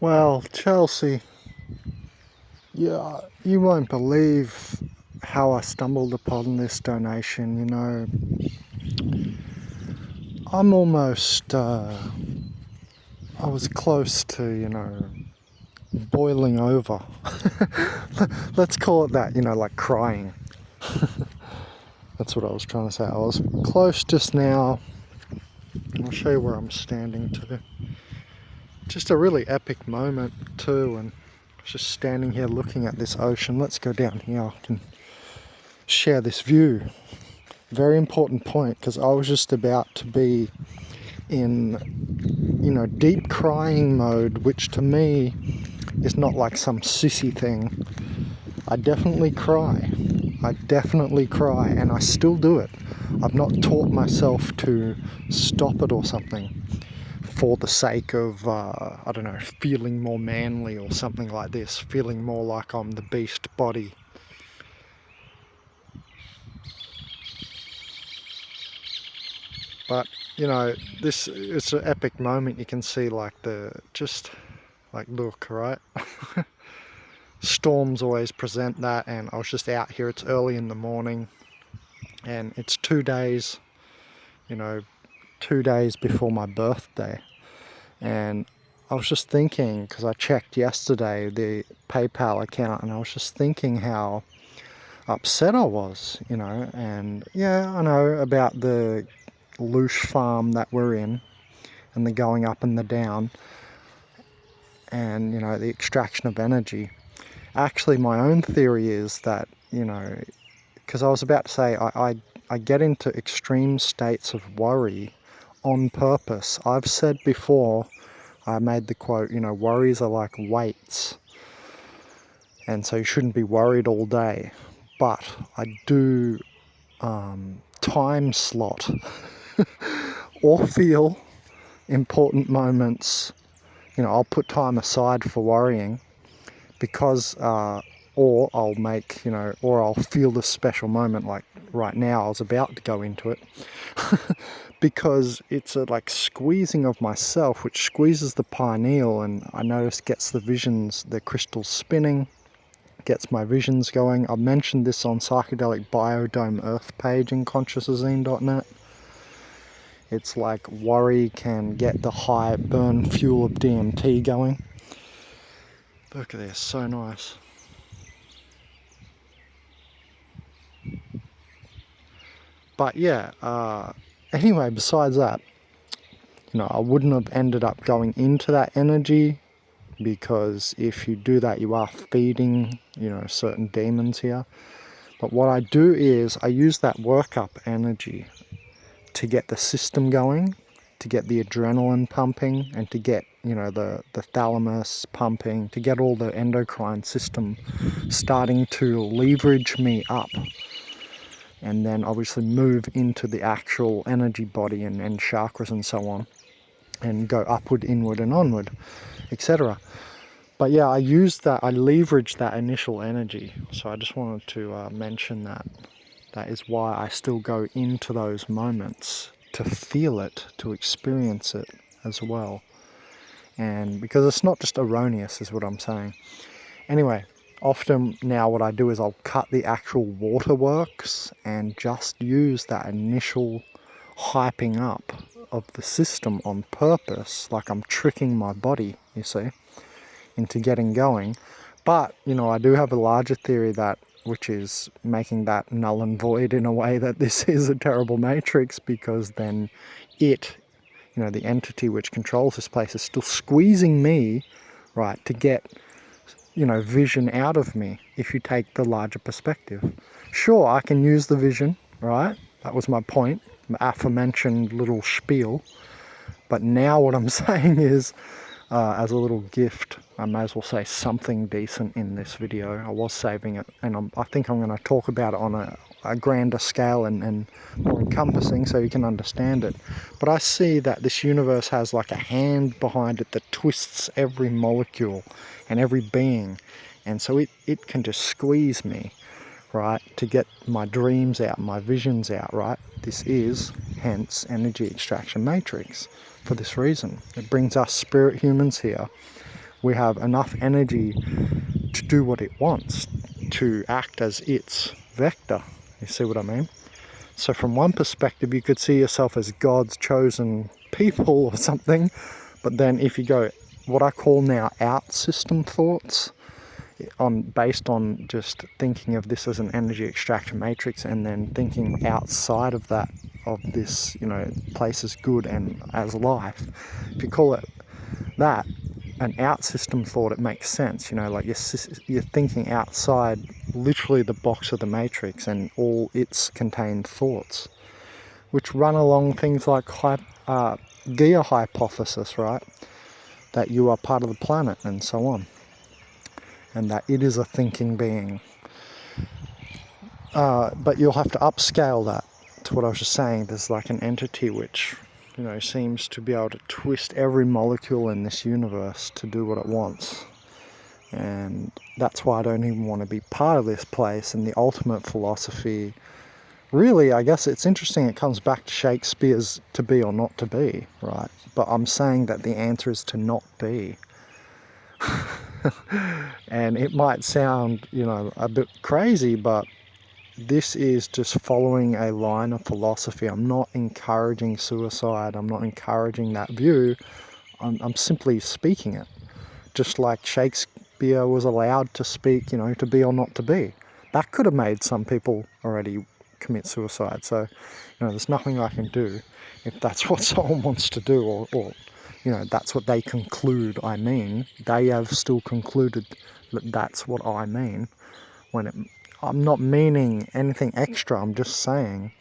Well, Chelsea, yeah, you won't believe how I stumbled upon this donation. I'm almost, I was close to, boiling over. Let's call it that, like crying. That's what I was trying to say. I was close just now. I'll show you where I'm standing too. Just a really epic moment too, and I was just standing here looking at this ocean. Let's go down here. I can share this view. Very important point, because I was just about to be in, deep crying mode, which to me is not like some sissy thing. I definitely cry. And I still do it. I've not taught myself to stop it or something for the sake of, I don't know, feeling more manly or something like this, feeling more like I'm the beast body. But, it's an epic moment. You can see like look, right? Storms always present that, and I was just out here. It's early in the morning, and it's 2 days, 2 days before my birthday. And I was just thinking, because I checked yesterday the PayPal account, and I was just thinking how upset I was, and yeah, I know about the loosh farm that we're in, and the going up and the down, and the extraction of energy. Actually, my own theory is that, because I was about to say, I get into extreme states of worry on purpose. I've said before, I made the quote, worries are like weights, and so you shouldn't be worried all day. But I do time slot or feel important moments. I'll put time aside for worrying, because or I'll make, or I'll feel this special moment, like right now I was about to go into it, because it's a like squeezing of myself, which squeezes the pineal, and I notice gets the visions, the crystals spinning, gets my visions going. I mentioned this on Psychedelic Biodome Earth page in consciousazine.net. It's like worry can get the high burn fuel of DMT going. Look at this, so nice. But yeah, anyway, besides that, I wouldn't have ended up going into that energy, because if you do that, you are feeding, certain demons here. But what I do is I use that workup energy to get the system going, to get the adrenaline pumping, and to get, the thalamus pumping, to get all the endocrine system starting to leverage me up, and then obviously move into the actual energy body and chakras and so on, and go upward, inward and onward, etc. But yeah, I leverage that initial energy. So I just wanted to mention that. That is why I still go into those moments, to feel it, to experience it as well. And because it's not just erroneous, is what I'm saying. Anyway, often now what I do is I'll cut the actual waterworks and just use that initial hyping up of the system on purpose, like I'm tricking my body, you see, into getting going. But, I do have a larger theory which is making that null and void, in a way that this is a terrible matrix, because then it, the entity which controls this place, is still squeezing me, right, to get, vision out of me, if you take the larger perspective. Sure, I can use the vision, right? That was my point, the aforementioned little spiel. But now what I'm saying is, as a little gift, I may as well say something decent in this video. I was saving it, and I think I'm going to talk about it on a grander scale and more encompassing, so you can understand it. But I see that this universe has like a hand behind it that twists every molecule and every being, and so it can just squeeze me, right, to get my dreams out, my visions out, right? This is, hence, energy extraction matrix, for this reason. It brings us spirit humans here We have enough energy to do what it wants, to act as its vector. You see what I mean? So from one perspective, you could see yourself as God's chosen people or something. But then if you go what I call now out system thoughts, based on just thinking of this as an energy extraction matrix, and then thinking outside of that, of this, place as good and as life. If you call it that, an out system thought, it makes sense, like you're thinking outside literally the box of the matrix and all its contained thoughts, which run along things like Gaia hypothesis, right? That you are part of the planet and so on, and that it is a thinking being. But you'll have to upscale that to what I was just saying. There's like an entity which, seems to be able to twist every molecule in this universe to do what it wants. And that's why I don't even want to be part of this place. And the ultimate philosophy, really, I guess it's interesting, it comes back to Shakespeare's to be or not to be, right? But I'm saying that the answer is to not be. And it might sound, a bit crazy, but this is just following a line of philosophy. I'm not encouraging suicide. I'm not encouraging that view. I'm simply speaking it. Just like Shakespeare was allowed to speak, to be or not to be. That could have made some people already commit suicide. So, there's nothing I can do if that's what someone wants to do, or that's what they conclude I mean. They have still concluded that that's what I mean. I'm not meaning anything extra. I'm just saying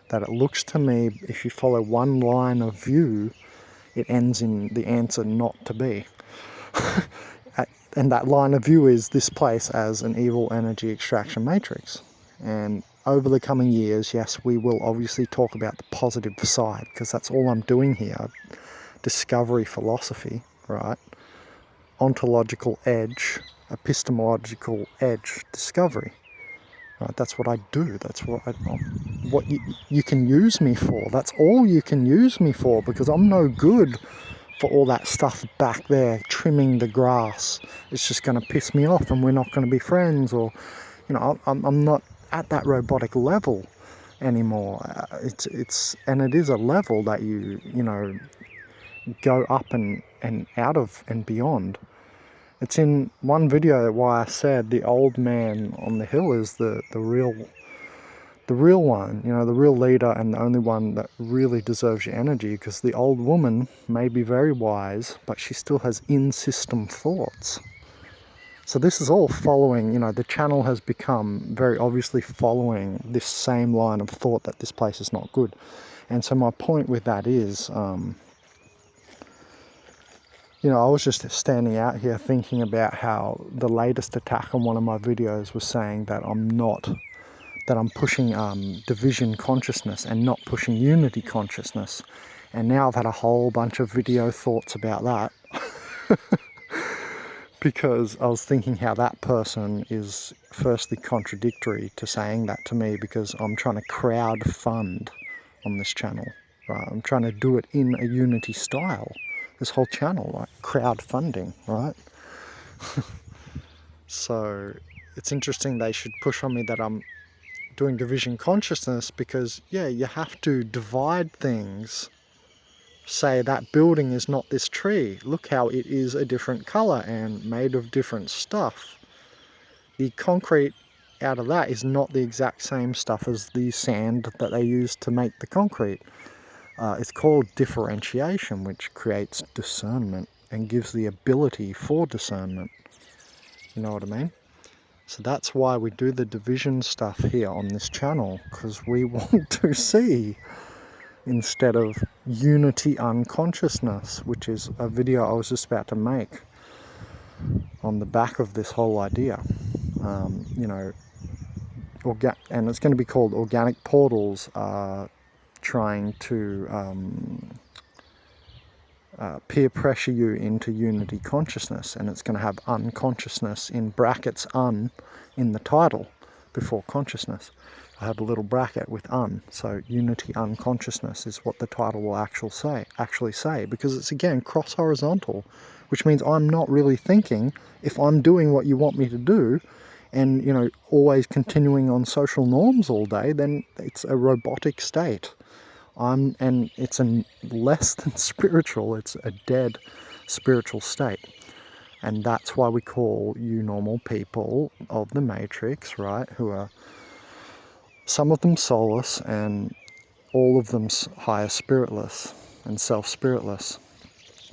that it looks to me, if you follow one line of view, it ends in the answer not to be. And that line of view is this place as an evil energy extraction matrix. And over the coming years, yes, we will obviously talk about the positive side, because that's all I'm doing here. Discovery philosophy, right? Ontological edge, epistemological edge, discovery. Right, that's what I do. That's what you can use me for. That's all you can use me for, because I'm no good for all that stuff back there, trimming the grass. It's just going to piss me off, and we're not going to be friends. Or, I'm not at that robotic level anymore. It is a level that you go up and out of and beyond. It's in one video why I said the old man on the hill is the real one, the real leader, and the only one that really deserves your energy, because the old woman may be very wise, but she still has in-system thoughts. So this is all following, the channel has become very obviously following this same line of thought that this place is not good. And so my point with that is, I was just standing out here thinking about how the latest attack on one of my videos was saying that I'm pushing division consciousness and not pushing unity consciousness. And now I've had a whole bunch of video thoughts about that. Because I was thinking how that person is firstly contradictory to saying that to me, because I'm trying to crowd fund on this channel. Right? I'm trying to do it in a unity style. This whole channel, like crowdfunding, right? So it's interesting they should push on me that I'm doing division consciousness, because you have to divide things. Say that building is not this tree. Look how it is a different color and made of different stuff. The concrete out of that is not the exact same stuff as the sand that they use to make the concrete. It's called differentiation, which creates discernment and gives the ability for discernment. You know what I mean? So that's why we do the division stuff here on this channel, because we want to see, instead of unity unconsciousness, which is a video I was just about to make on the back of this whole idea. And it's going to be called Organic Portals trying to peer pressure you into unity consciousness, and it's going to have unconsciousness in brackets in the title before consciousness. I have a little bracket with so unity unconsciousness is what the title will actually say, because it's again cross horizontal, which means I'm not really thinking. If I'm doing what you want me to do, and always continuing on social norms all day, then it's a robotic state. And it's a less than spiritual, it's a dead spiritual state. And that's why we call you normal people of the Matrix, right, who are some of them soulless and all of them higher spiritless and self-spiritless,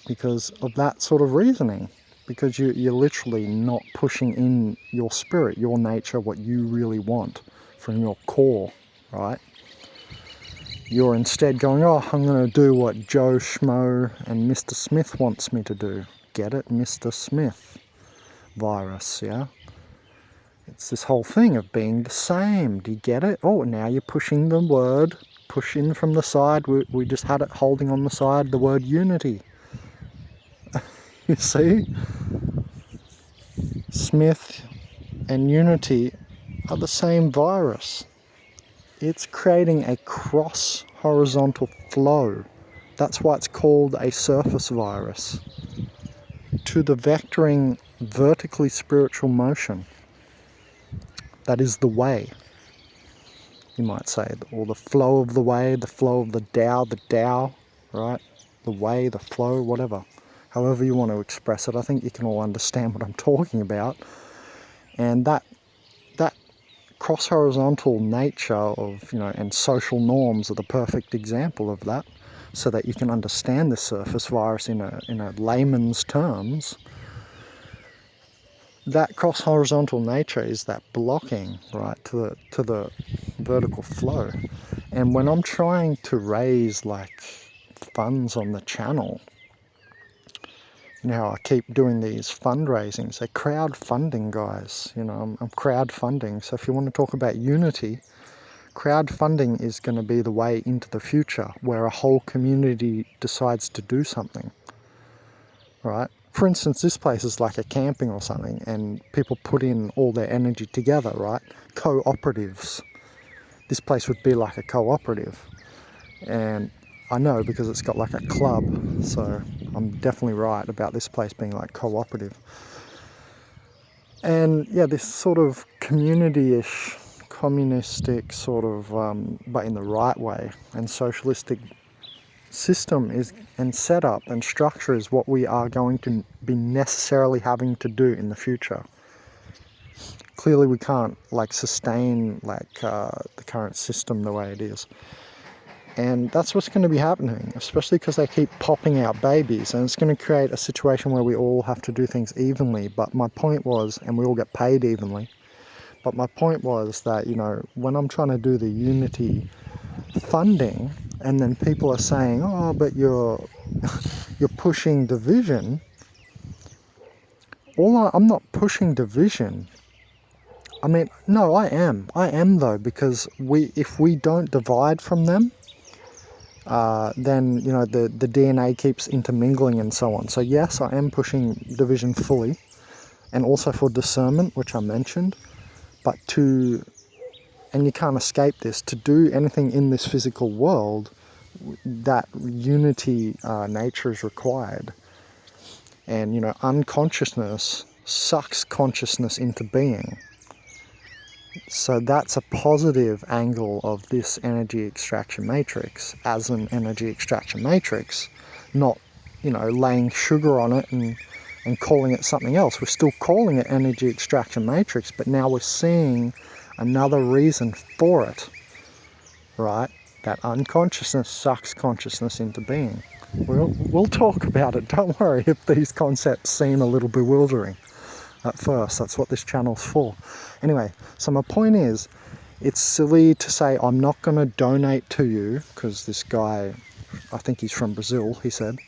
because of that sort of reasoning. Because you're literally not pushing in your spirit, your nature, what you really want from your core, right? You're instead going, oh, I'm going to do what Joe Schmo and Mr. Smith wants me to do. Get it? Mr. Smith virus, yeah? It's this whole thing of being the same. Do you get it? Oh, now you're pushing the word, push in from the side. We just had it holding on the side, the word unity. You see? Smith and unity are the same virus. It's creating a cross horizontal flow. That's why it's called a surface virus. To the vectoring vertically spiritual motion. That is the way, you might say, or the flow of the way, the flow of the Tao, right? The way, the flow, whatever. However you want to express it, I think you can all understand what I'm talking about. And that cross-horizontal nature of, and social norms are the perfect example of that, so that you can understand the surface virus in a layman's terms. That cross-horizontal nature is that blocking, right, to the vertical flow. And when I'm trying to raise like funds on the channel, I keep doing these fundraisings. They're crowdfunding, guys. I'm crowdfunding. So if you want to talk about unity, crowdfunding is going to be the way into the future, where a whole community decides to do something, right? For instance, this place is like a camping or something, and people put in all their energy together, right? Cooperatives. This place would be like a cooperative. And I know because it's got like a club, so I'm definitely right about this place being like cooperative. And yeah, this sort of community-ish, communistic sort of, but in the right way, and socialistic system is, and setup and structure is what we are going to be necessarily having to do in the future. Clearly we can't like sustain like the current system the way it is. And that's what's going to be happening, especially because they keep popping out babies, and it's going to create a situation where we all have to do things evenly. But my point was, and we all get paid evenly, but my point was that, when I'm trying to do the unity funding, and then people are saying, oh, but you're pushing division. I'm not pushing division. I mean, no, I am though, because if we don't divide from them, then the DNA keeps intermingling and so on. So yes, I am pushing division fully, and also for discernment, which I mentioned. But and you can't escape this, to do anything in this physical world, that unity nature is required. And unconsciousness sucks consciousness into being. So that's a positive angle of this energy extraction matrix as an energy extraction matrix, not, laying sugar on it and calling it something else. We're still calling it energy extraction matrix, but now we're seeing another reason for it, right? That unconsciousness sucks consciousness into being. We'll talk about it, don't worry if these concepts seem a little bewildering at first. That's what this channel's for. Anyway, so my point is, it's silly to say I'm not going to donate to you, because this guy, I think he's from Brazil, he said,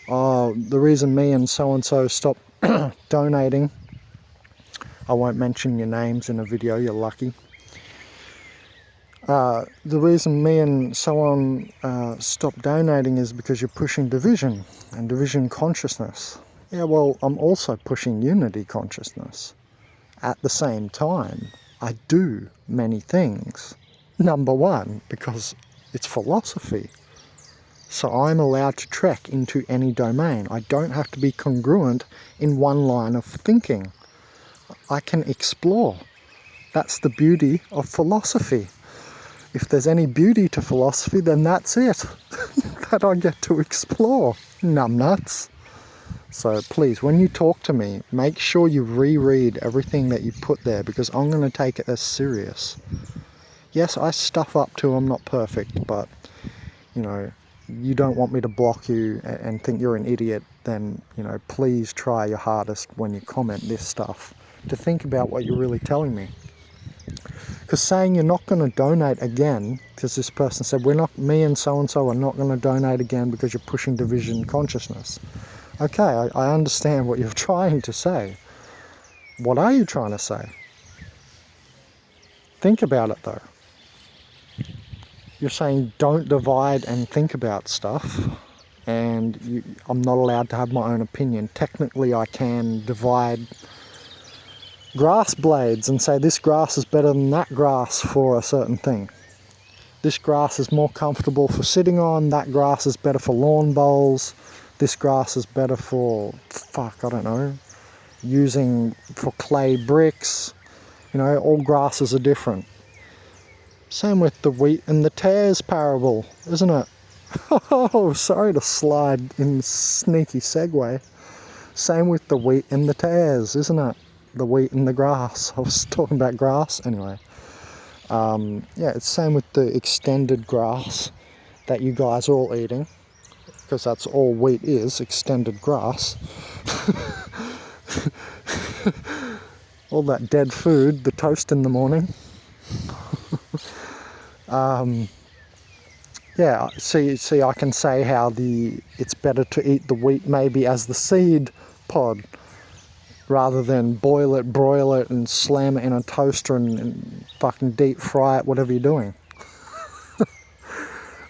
oh, the reason me and so-and-so stopped donating, I won't mention your names in a video, you're lucky. The reason me and so on stopped donating is because you're pushing division and division consciousness. Yeah, well, I'm also pushing unity consciousness at the same time. I do many things. Number one, because it's philosophy. So I'm allowed to trek into any domain. I don't have to be congruent in one line of thinking. I can explore. That's the beauty of philosophy. If there's any beauty to philosophy, then that's it. That I get to explore. Numbnuts. So please, when you talk to me, make sure you reread everything that you put there, because I'm going to take it as serious. Yes, I stuff up too, I'm not perfect, but, you know, you don't want me to block you and think you're an idiot, then, you know, please try your hardest when you comment this stuff to think about what you're really telling me. Because saying you're not going to donate again, because this person said, me and so-and-so are not going to donate again because you're pushing division consciousness. Okay, I understand what you're trying to say. What are you trying to say? Think about it though. You're saying don't divide and think about stuff, and I'm not allowed to have my own opinion. Technically I can divide grass blades and say this grass is better than that grass for a certain thing. This grass is more comfortable for sitting on, that grass is better for lawn bowls, this grass is better for, I don't know, using for clay bricks. You know, all grasses are different. Same with the wheat and the tares parable, isn't it? Oh, sorry to slide in sneaky segue. Same with the wheat and the tares, isn't it? The wheat and the grass. I was talking about grass anyway. Yeah, it's same with the extended grass that you guys are all eating, because that's all wheat is, extended grass. All that dead food, the toast in the morning. Yeah, see, I can say how it's better to eat the wheat maybe as the seed pod, rather than boil it, broil it, and slam it in a toaster and fucking deep fry it, whatever you're doing.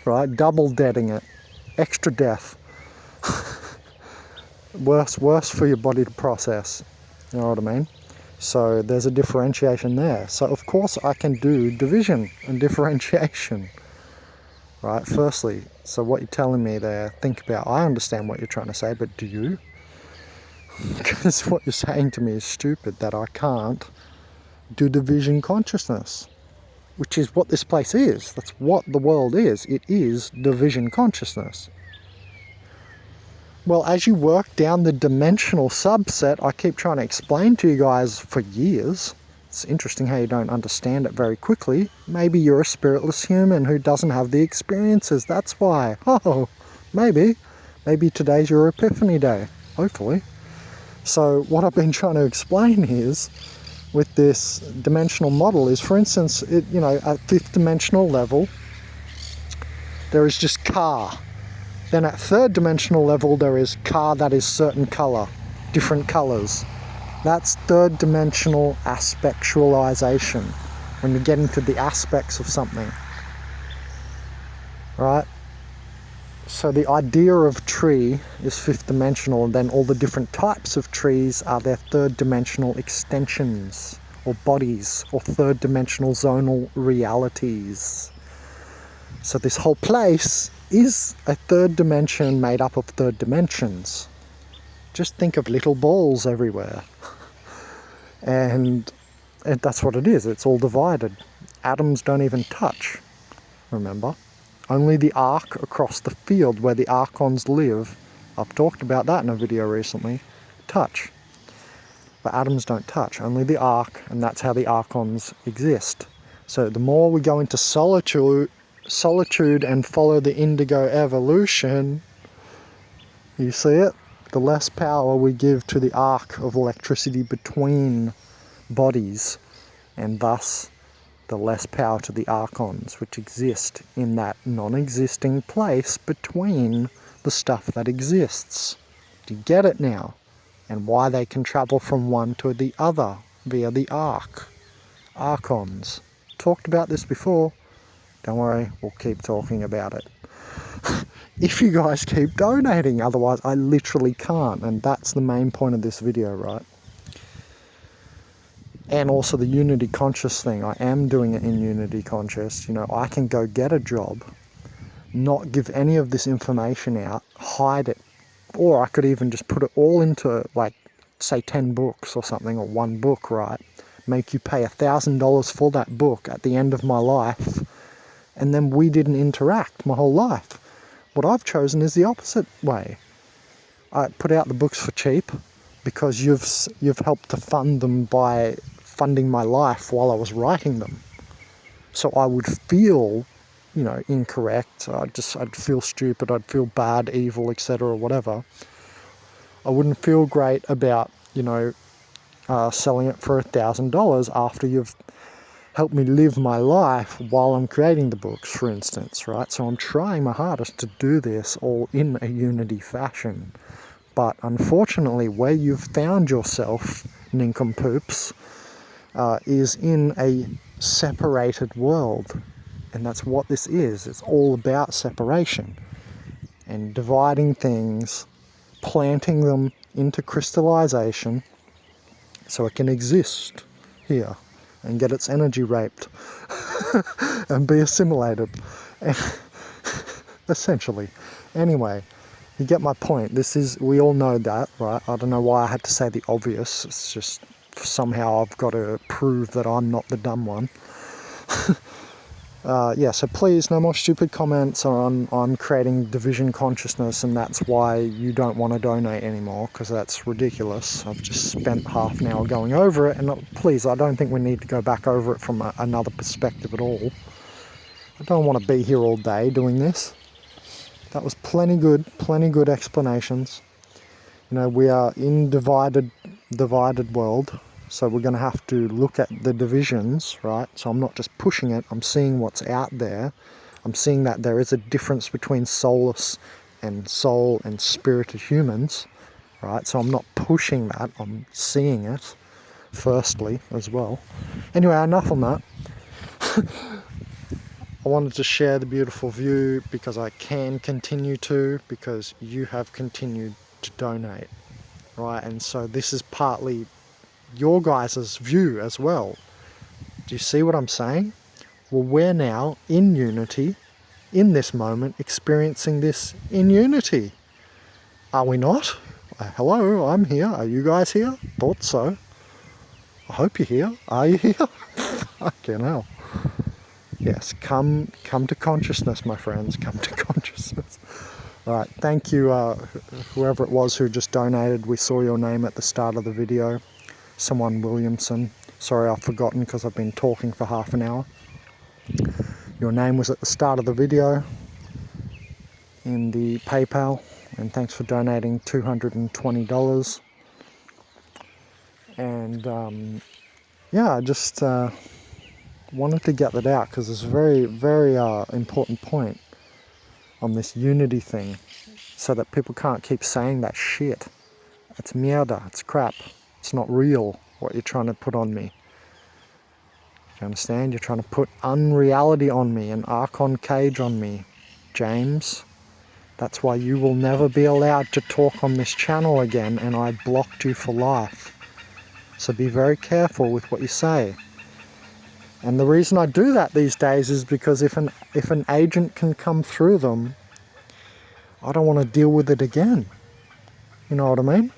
Right? Double deading it. Extra death. Worse for your body to process. You know what I mean? So there's a differentiation there. So of course I can do division and differentiation. Right? Firstly, so what you're telling me there, think about, I understand what you're trying to say, but do you? Because what you're saying to me is stupid, that I can't do division consciousness, which is what this place is. That's what the world is. It is division consciousness. Well, as you work down the dimensional subset, I keep trying to explain to you guys for years. It's interesting how you don't understand it very quickly. Maybe you're a spiritless human who doesn't have the experiences, that's why. Oh, maybe. Maybe today's your epiphany day, hopefully. So what I've been trying to explain is, with this dimensional model is, for instance, at fifth dimensional level, there is just car. Then at third dimensional level, there is car that is certain color, different colors. That's third dimensional aspectualization, when you get into the aspects of something, right? So the idea of tree is fifth dimensional, and then all the different types of trees are their third dimensional extensions, or bodies, or third dimensional zonal realities. So this whole place is a third dimension made up of third dimensions. Just think of little balls everywhere. And that's what it is. It's all divided. Atoms don't even touch, remember? Only the arc across the field where the archons live, I've talked about that in a video recently, touch. But atoms don't touch, only the arc, and that's how the archons exist. So the more we go into solitude and follow the indigo evolution, you see it? The less power we give to the arc of electricity between bodies, and thus the less power to the archons, which exist in that non-existing place between the stuff that exists. Do you get it now? And why they can travel from one to the other via the archons. Talked about this before. Don't worry, we'll keep talking about it. If you guys keep donating, otherwise I literally can't, and that's the main point of this video, right? And also the unity conscious thing. I am doing it in unity conscious. You know, I can go get a job, not give any of this information out, hide it, or I could even just put it all into, like, say 10 books or something, or one book, right? Make you pay $1,000 for that book at the end of my life, and then we didn't interact my whole life. What I've chosen is the opposite way. I put out the books for cheap because you've helped to fund them by funding my life while I was writing them. So I would feel, you know, incorrect. I'd feel stupid. I'd feel bad, evil, etc., whatever. I wouldn't feel great about, you know, selling it for $1,000 after you've helped me live my life while I'm creating the books, for instance, right? So I'm trying my hardest to do this all in a unity fashion. But unfortunately, where you've found yourself, nincompoops, is in a separated world. And that's what this is. It's all about separation and dividing things, planting them into crystallization so it can exist here and get its energy raped and be assimilated. Essentially. Anyway, you get my point. We all know that, right? I don't know why I had to say the obvious. It's just somehow I've got to prove that I'm not the dumb one. Yeah, so please, no more stupid comments on I'm creating division consciousness and that's why you don't want to donate anymore, because that's ridiculous. I've just spent half an hour going over it, and please, I don't think we need to go back over it from another perspective at all. I don't want to be here all day doing this. That was plenty good explanations. You know, we are in divided world. So we're going to have to look at the divisions, right? So I'm not just pushing it, I'm seeing what's out there. I'm seeing that there is a difference between soulless and soul and spirited humans, right? So I'm not pushing that, I'm seeing it, firstly, as well. Anyway, enough on that. I wanted to share the beautiful view because I can continue to, because you have continued to donate, right? And so this is partly your guys' view as well. Do you see what I'm saying? Well, we're now in unity, in this moment, experiencing this in unity. Are we not? Hello, I'm here. Are you guys here? Thought so. I hope you're here. Are you here? Fucking hell. Yes, come to consciousness, my friends. Come to consciousness. All right, thank you, whoever it was who just donated. We saw your name at the start of the video. Someone Williamson. Sorry, I've forgotten because I've been talking for half an hour. Your name was at the start of the video in the PayPal, and thanks for donating $220. And yeah, I just wanted to get that out because it's a very, very important point on this unity thing, so that people can't keep saying that shit. It's mierda, it's crap. It's not real, what you're trying to put on me. You understand? You're trying to put unreality on me, an Archon cage on me, James. That's why you will never be allowed to talk on this channel again, and I blocked you for life. So be very careful with what you say. And the reason I do that these days is because if an agent can come through them, I don't want to deal with it again. You know what I mean?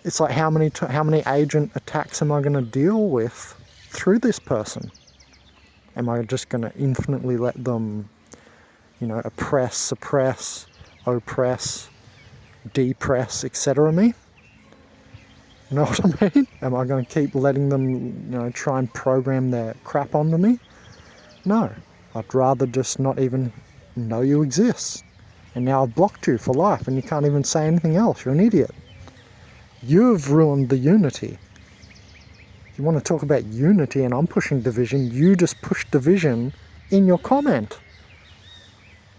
It's like how many agent attacks am I going to deal with through this person? Am I just going to infinitely let them, you know, oppress, suppress, oppress, depress, etc. me? You know what I mean? Am I going to keep letting them, you know, try and program their crap onto me? No. I'd rather just not even know you exist. And now I've blocked you for life and you can't even say anything else. You're an idiot. You've ruined the unity. You want to talk about unity and I'm pushing division, you just push division in your comment.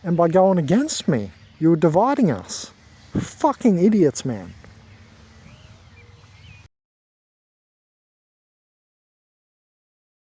And by going against me, you're dividing us. Fucking idiots, man.